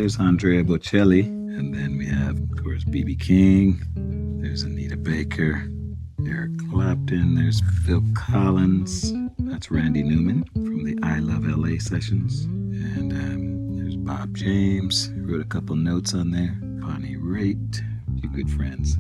there's Andrea Bocelli. And then we have, of course, B.B. King. There's Anita Baker. Eric Clapton. There's Phil Collins. That's Randy Newman from the I Love LA sessions. And there's Bob James. Wrote a couple notes on there. Bonnie Raitt. A few good friends.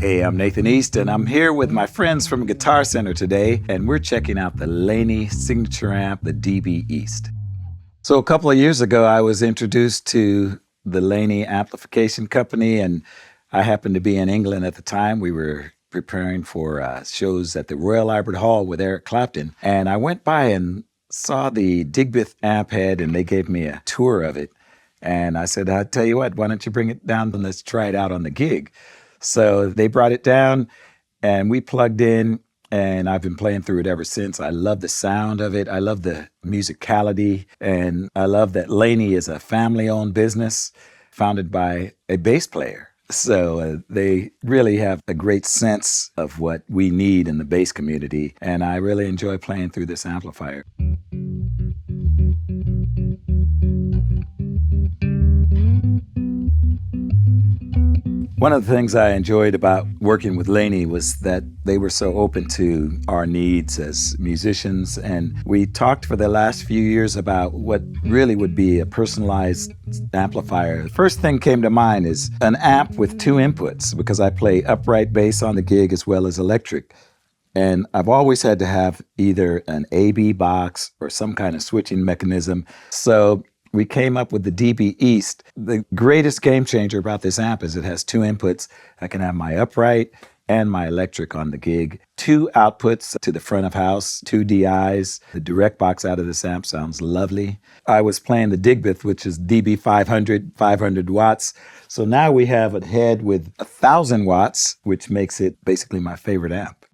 Hey, I'm Nathan East, and I'm here with my friends from Guitar Center today, and we're checking out the Laney signature amp, the DB-EAST. So a couple of years ago, I was introduced to the Laney Amplification Company, and I happened to be in England at the time. We were preparing for shows at the Royal Albert Hall with Eric Clapton, and I went by and saw the Digbeth amp head, and they gave me a tour of it. And I said, I'll tell you what, why don't you bring it down and let's try it out on the gig. So they brought it down and we plugged in, and I've been playing through it ever since. I love the sound of it. I love the musicality, and I love that Laney is a family-owned business founded by a bass player. So they really have a great sense of what we need in the bass community, and I really enjoy playing through this amplifier. One of the things I enjoyed about working with Laney was that they were so open to our needs as musicians, and we talked for the last few years about what really would be a personalized amplifier. The first thing came to mind is an amp with two inputs, because I play upright bass on the gig as well as electric. And I've always had to have either an AB box or some kind of switching mechanism. So we came up with the DB-EAST. The greatest game changer about this amp is it has two inputs. I can have my upright and my electric on the gig. Two outputs to the front of house, two DIs. The direct box out of this amp sounds lovely. I was playing the Digbarth, which is DB500, 500 watts. So now we have a head with 1,000 watts, which makes it basically my favorite amp.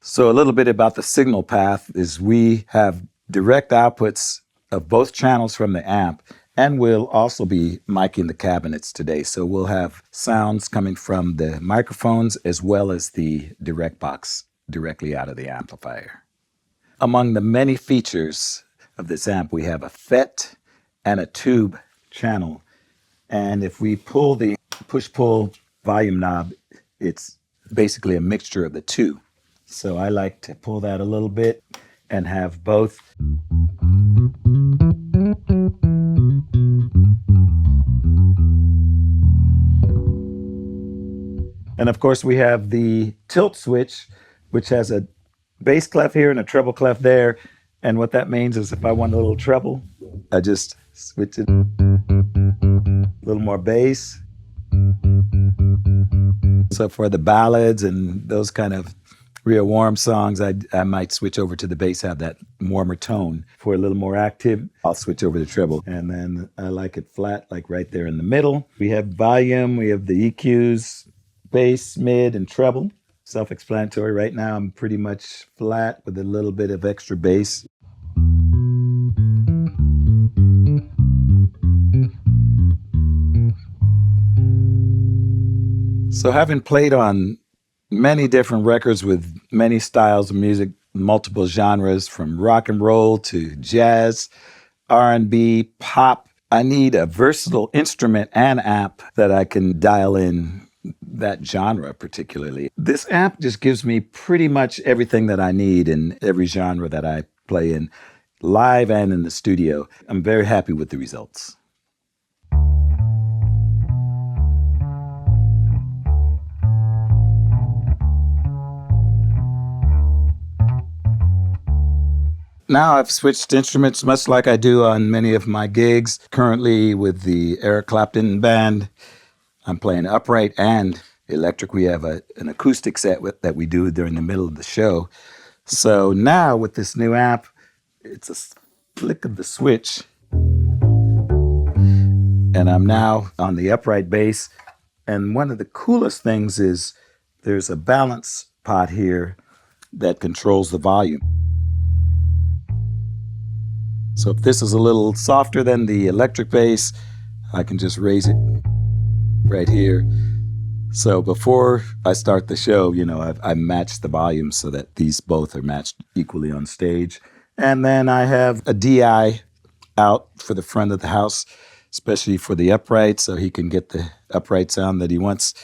So a little bit about the signal path is we have direct outputs of both channels from the amp, and we'll also be miking the cabinets today. So we'll have sounds coming from the microphones as well as the direct box directly out of the amplifier. Among the many features of this amp, we have a FET and a tube channel. And if we pull the push-pull volume knob, it's basically a mixture of the two. So I like to pull that a little bit and have both. And of course we have the tilt switch, which has a bass clef here and a treble clef there. And what that means is if I want a little treble, I just switch it. A little more bass. So for the ballads and those kind of real warm songs, I might switch over to the bass, have that warmer tone. For a little more active, I'll switch over to treble. And then I like it flat, like right there in the middle. We have volume, we have the EQs, bass, mid, and treble. Self-explanatory. Right now I'm pretty much flat with a little bit of extra bass. So having played on many different records with many styles of music, multiple genres from rock and roll to jazz, R&B, pop, I need a versatile instrument and amp that I can dial in that genre particularly. This amp just gives me pretty much everything that I need in every genre that I play in, live and in the studio. I'm very happy with the results. Now I've switched instruments much like I do on many of my gigs. Currently with the Eric Clapton band, I'm playing upright and electric. We have an acoustic set that we do during the middle of the show. So now with this new amp, it's a flick of the switch. And I'm now on the upright bass. And one of the coolest things is there's a balance pot here that controls the volume. So if this is a little softer than the electric bass, I can just raise it right here. So before I start the show, I matched the volume so that these both are matched equally on stage. And then I have a DI out for the front of the house, especially for the upright, so he can get the upright sound that he wants.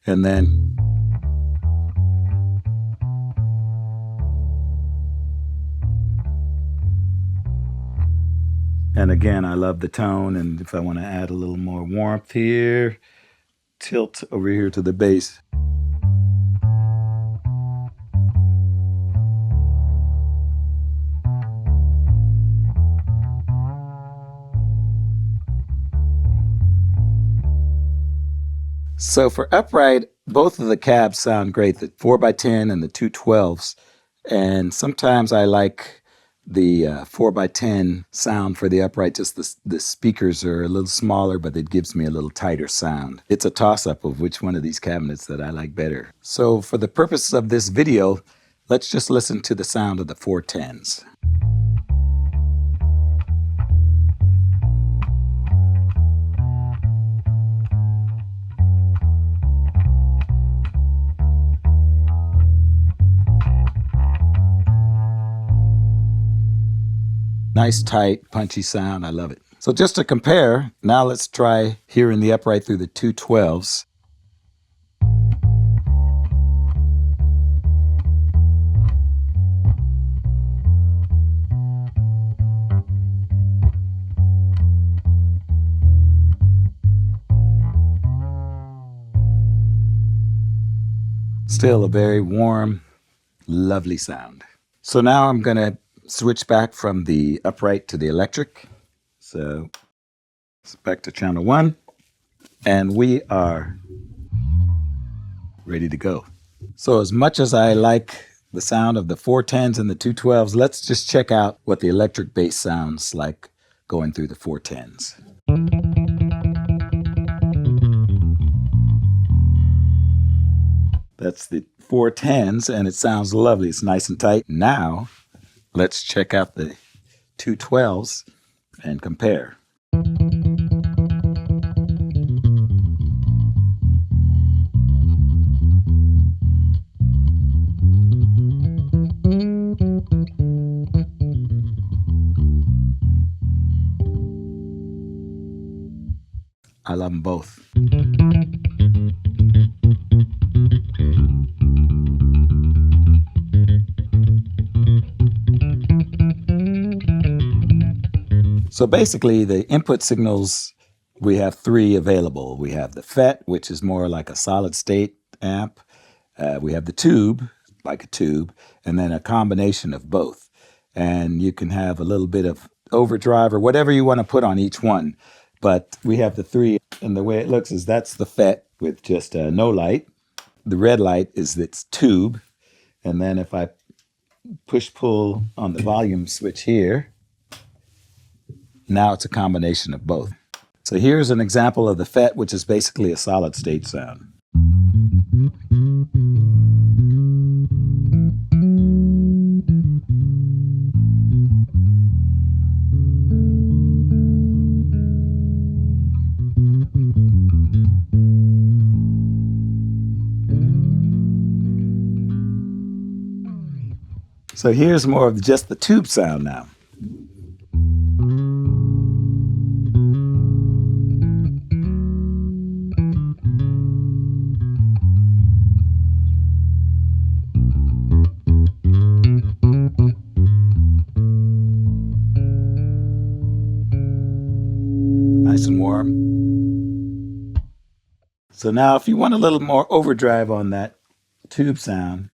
And then again, I love the tone, and if I want to add a little more warmth here, tilt over here to the bass. So for upright, both of the cabs sound great, the 4x10 and the 212s. And sometimes I like the 4x10 sound for the upright. Just the speakers are a little smaller, but it gives me a little tighter sound. It's a toss-up of which one of these cabinets that I like better. So for the purposes of this video, let's just listen to the sound of the 410s. Nice, tight, punchy sound. I love it. So just to compare, now let's try hearing the upright through the 212s. Still a very warm, lovely sound. So now I'm going to switch back from the upright to the electric. So it's back to channel 1, and we are ready to go. So as much as I like the sound of the 410s and the 212s, let's just check out what the electric bass sounds like going through the 410s. That's the 410s, and it sounds lovely. It's nice and tight. Now let's check out the 212s and compare. I love them both. So basically, the input signals, we have 3 available. We have the FET, which is more like a solid state amp. We have the tube, like a tube, and then a combination of both. And you can have a little bit of overdrive or whatever you want to put on each one. But we have the 3, and the way it looks is that's the FET with just no light. The red light is its tube. And then if I push-pull on the volume switch here, now it's a combination of both. So here's an example of the FET, which is basically a solid state sound. So here's more of just the tube sound now. Nice and warm. So now if you want a little more overdrive on that tube sound,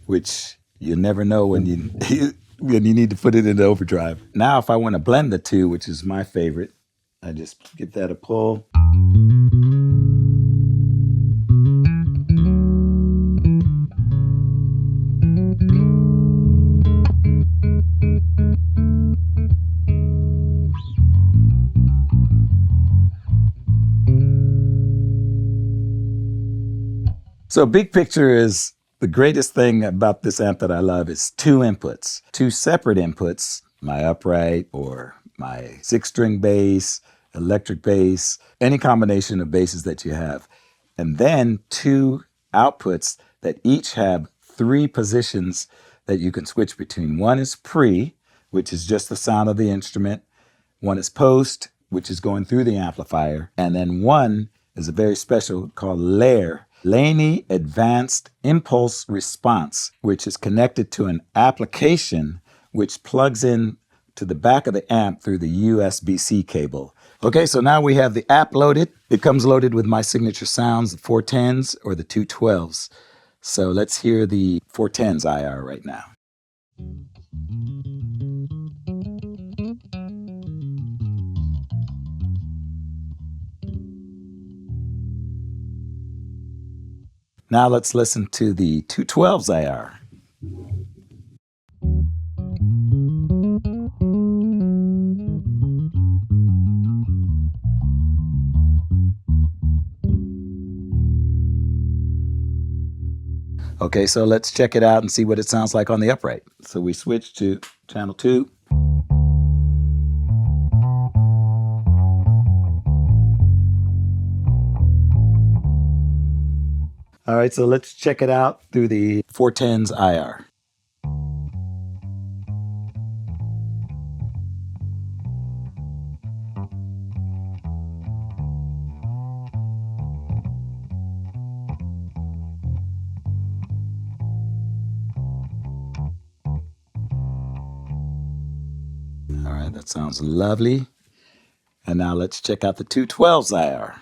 which you never know when you when you need to put it into overdrive. Now if I want to blend the two, which is my favorite, I just give that a pull. So big picture is the greatest thing about this amp that I love is two inputs, two separate inputs, my upright or my 6-string bass, electric bass, any combination of basses that you have. And then two outputs that each have 3 positions that you can switch between. One is pre, which is just the sound of the instrument. One is post, which is going through the amplifier. And then one is a very special called Lair, Laney Advanced Impulse Response, which is connected to an application which plugs in to the back of the amp through the USB-C cable. Okay, so now we have the app loaded. It comes loaded with my signature sounds, the 410s or the 212s. So let's hear the 410s IR right now. Now let's listen to the 212s IR. Okay, so let's check it out and see what it sounds like on the upright. So we switch to channel 2. All right, so let's check it out through the 410s IR. All right, that sounds lovely. And now let's check out the 212s IR.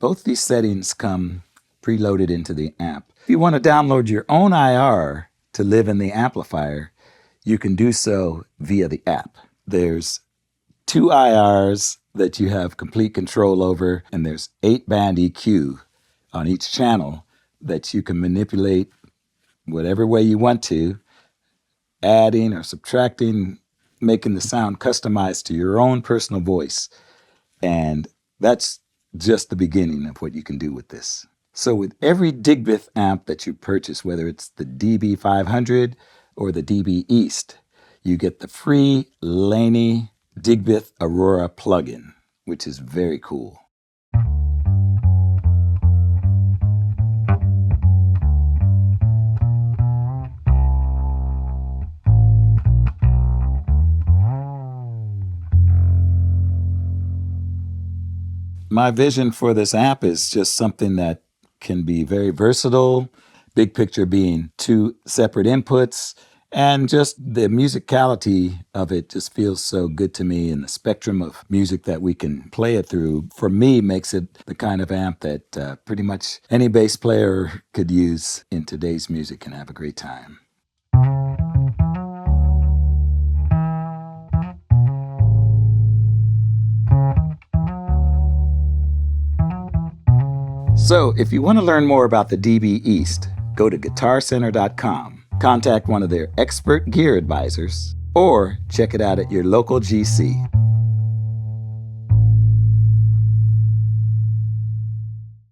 Both these settings come preloaded into the amp. If you want to download your own IR to live in the amplifier, you can do so via the app. There's 2 IRs that you have complete control over, and there's 8-band EQ on each channel that you can manipulate whatever way you want to, adding or subtracting, making the sound customized to your own personal voice. And that's just the beginning of what you can do with this. So with every Digbeth amp that you purchase, whether it's the DB500 or the DB-EAST, you get the free Laney Digbeth Aurora plugin, which is very cool. My vision for this amp is just something that can be very versatile, big picture being 2 separate inputs, and just the musicality of it just feels so good to me, and the spectrum of music that we can play it through, for me, makes it the kind of amp that pretty much any bass player could use in today's music and have a great time. So if you want to learn more about the DB-EAST, go to guitarcenter.com, contact one of their expert gear advisors, or check it out at your local GC.